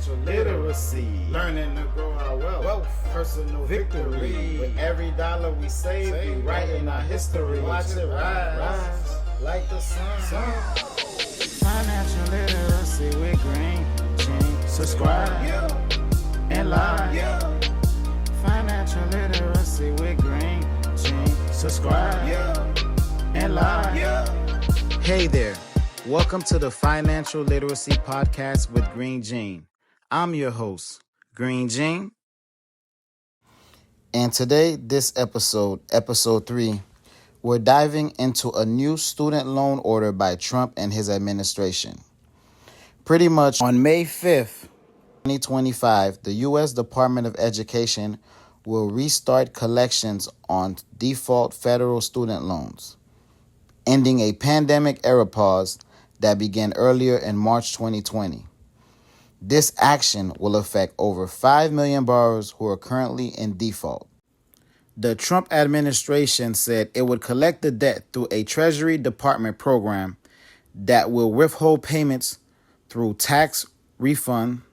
financial literacy, learning to grow our wealth, personal victory. With every dollar we save, we writing our history. Watch it rise like the sun. Financial literacy with Green Gene. Subscribe and like. Financial literacy with Green Gene. Subscribe and like. Hey there. Welcome to the Financial Literacy Podcast with Green Gene. I'm your host, Green Gene. And today, this episode 3, we're diving into a new student loan order by Trump and his administration. Pretty much on May 5th, 2025, the U.S. Department of Education will restart collections on default federal student loans, ending a pandemic-era pause that began earlier in March 2020. This action will affect over 5 million borrowers who are currently in default. The Trump administration said it would collect the debt through a Treasury Department program that will withhold payments through tax refund,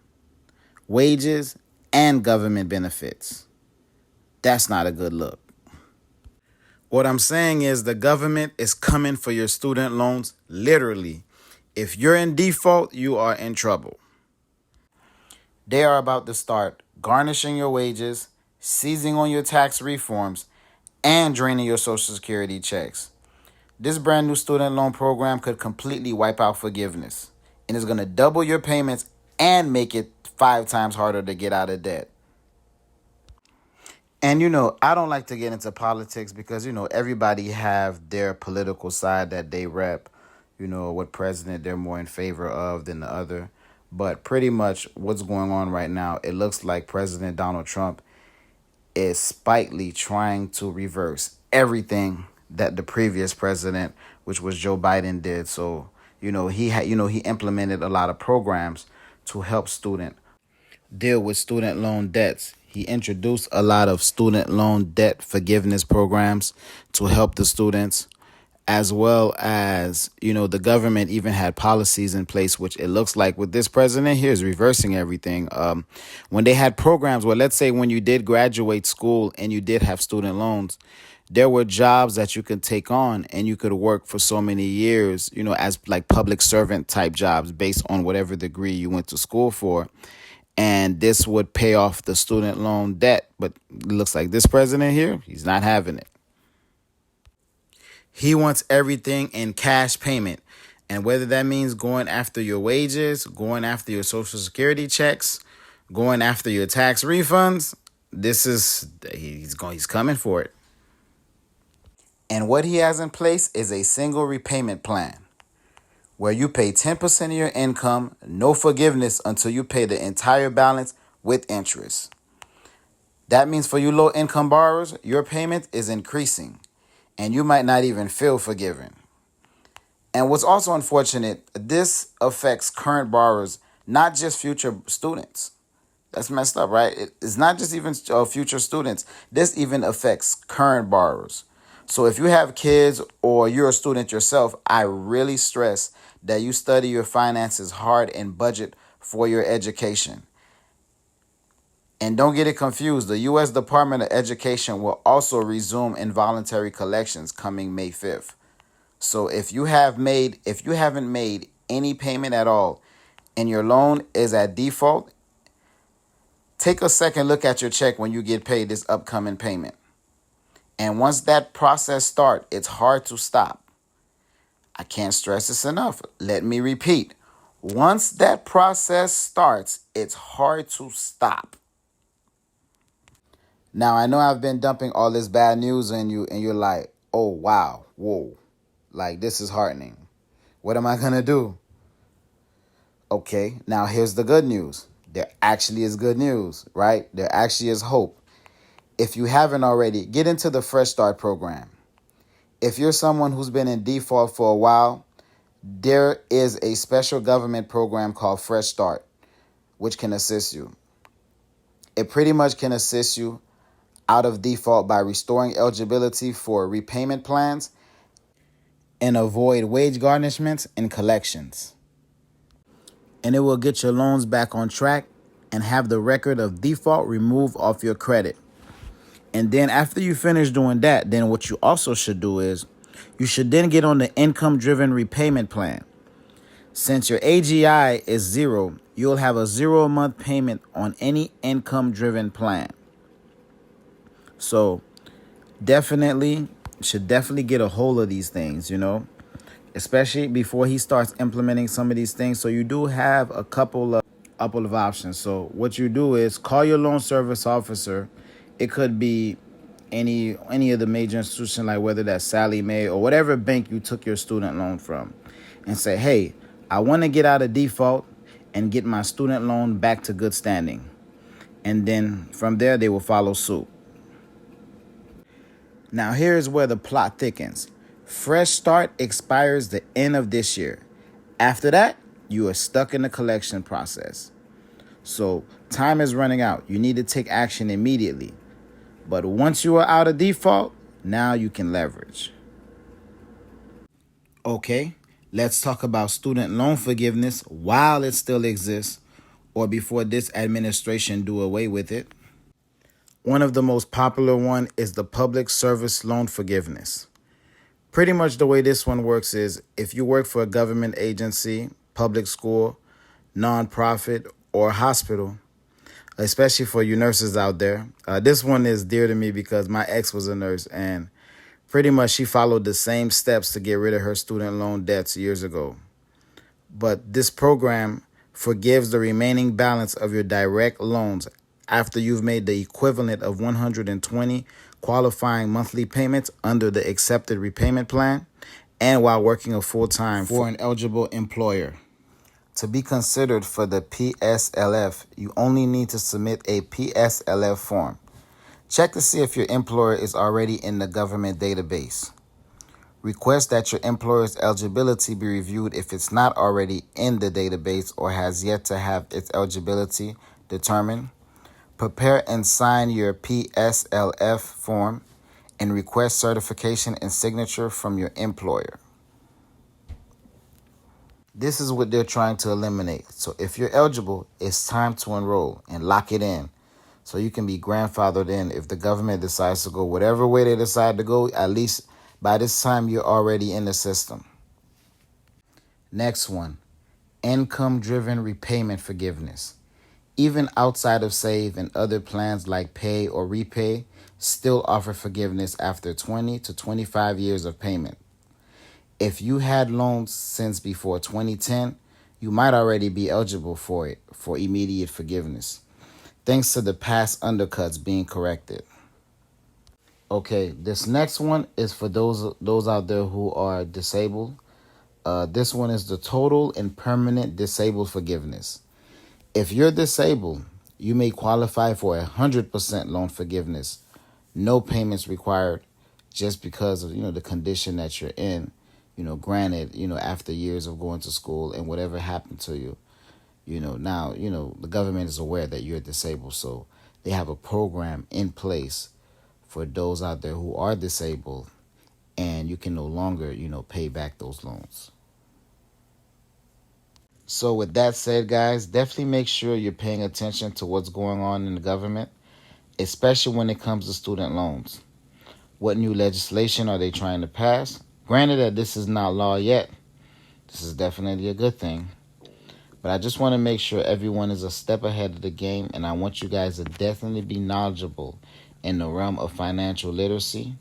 wages, and government benefits. That's not a good look. What I'm saying is the government is coming for your student loans, literally. If you're in default, you are in trouble. They are about to start garnishing your wages, seizing on your tax reforms, and draining your Social Security checks. This brand new student loan program could completely wipe out forgiveness, and is going to double your payments and make it 5 times harder to get out of debt. And, I don't like to get into politics because, everybody have their political side that they rep, what president they're more in favor of than the other. But pretty much what's going on right now, it looks like President Donald Trump is spitefully trying to reverse everything that the previous president, which was Joe Biden, did. So, he implemented a lot of programs to help students deal with student loan debts. He introduced a lot of student loan debt forgiveness programs to help the students, as well as, the government even had policies in place, which it looks like with this president here is reversing everything. When they had programs where, let's say when you did graduate school and you did have student loans, there were jobs that you could take on and you could work for so many years, as like public servant type jobs based on whatever degree you went to school for. And this would pay off the student loan debt. But it looks like this president here, he's not having it. He wants everything in cash payment. And whether that means going after your wages, going after your Social Security checks, going after your tax refunds, he's coming for it. And what he has in place is a single repayment plan where you pay 10% of your income, no forgiveness until you pay the entire balance with interest. That means for you low-income borrowers, your payment is increasing, and you might not even feel forgiven. And what's also unfortunate, this affects current borrowers, not just future students. That's messed up, right? It's not just even future students. This even affects current borrowers. So if you have kids or you're a student yourself, I really stress that you study your finances hard and budget for your education. And don't get it confused. The U.S. Department of Education will also resume involuntary collections coming May 5th. So if you haven't made any payment at all and your loan is at default, take a second look at your check when you get paid this upcoming payment. And once that process starts, it's hard to stop. I can't stress this enough. Let me repeat. Once that process starts, it's hard to stop. Now, I know I've been dumping all this bad news on you, and you're like, oh, wow, whoa. Like, this is heartening. What am I going to do? Okay, now here's the good news. There actually is good news, right? There actually is hope. If you haven't already, get into the Fresh Start program. If you're someone who's been in default for a while, there is a special government program called Fresh Start, which can assist you. It pretty much can assist you out of default by restoring eligibility for repayment plans and avoid wage garnishments and collections. And it will get your loans back on track and have the record of default removed off your credit. And then after you finish doing that, then what you also should do is you should then get on the income-driven repayment plan. Since your AGI is 0, you'll have a 0-a-month payment on any income-driven plan. So should definitely get a hold of these things, especially before he starts implementing some of these things. So you do have a couple of options. So what you do is call your loan service officer. It could be any of the major institutions, like whether that's Sallie Mae or whatever bank you took your student loan from, and say, hey, I want to get out of default and get my student loan back to good standing. And then from there, they will follow suit. Now, here's where the plot thickens. Fresh Start expires the end of this year. After that, you are stuck in the collection process. So time is running out. You need to take action immediately. But once you are out of default, now you can leverage. Okay, let's talk about student loan forgiveness while it still exists, or before this administration do away with it. One of the most popular one is the public service loan forgiveness. Pretty much the way this one works is if you work for a government agency, public school, nonprofit, or hospital, especially for you nurses out there. This one is dear to me because my ex was a nurse, and pretty much she followed the same steps to get rid of her student loan debts years ago. But this program forgives the remaining balance of your direct loans after you've made the equivalent of 120 qualifying monthly payments under the accepted repayment plan and while working a full-time for an eligible employer. To be considered for the PSLF, you only need to submit a PSLF form. Check to see if your employer is already in the government database. Request that your employer's eligibility be reviewed if it's not already in the database or has yet to have its eligibility determined. Prepare and sign your PSLF form and request certification and signature from your employer. This is what they're trying to eliminate. So if you're eligible, it's time to enroll and lock it in so you can be grandfathered in. If the government decides to go whatever way they decide to go, at least by this time you're already in the system. Next one, income-driven repayment forgiveness. Even outside of SAVE and other plans like Pay or Repay still offer forgiveness after 20 to 25 years of payment. If you had loans since before 2010, you might already be eligible for it for immediate forgiveness, thanks to the past undercuts being corrected. Okay, this next one is for those out there who are disabled. This one is the total and permanent disabled forgiveness. If you're disabled, you may qualify for 100% loan forgiveness. No payments required just because of, the condition that you're in. Granted, after years of going to school and whatever happened to you, now, the government is aware that you're disabled. So they have a program in place for those out there who are disabled, and you can no longer, pay back those loans. So with that said, guys, definitely make sure you're paying attention to what's going on in the government, especially when it comes to student loans. What new legislation are they trying to pass? Granted that this is not law yet, this is definitely a good thing. But I just want to make sure everyone is a step ahead of the game, and I want you guys to definitely be knowledgeable in the realm of financial literacy.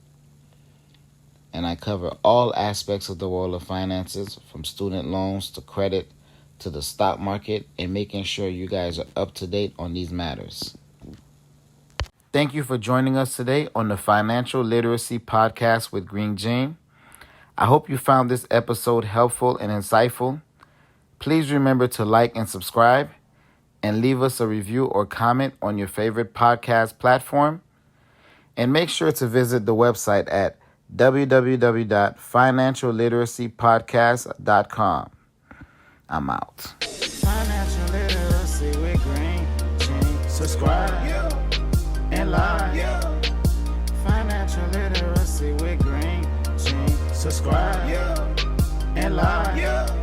And I cover all aspects of the world of finances, from student loans to credit to the stock market, and making sure you guys are up to date on these matters. Thank you for joining us today on the Financial Literacy Podcast with Green Jean. I hope you found this episode helpful and insightful. Please remember to like and subscribe, and leave us a review or comment on your favorite podcast platform. And make sure to visit the website at www.financialliteracypodcast.com. I'm out. Financial literacy with Green Jean. Subscribe and like. Financial literacy with Green Jean. Subscribe and like.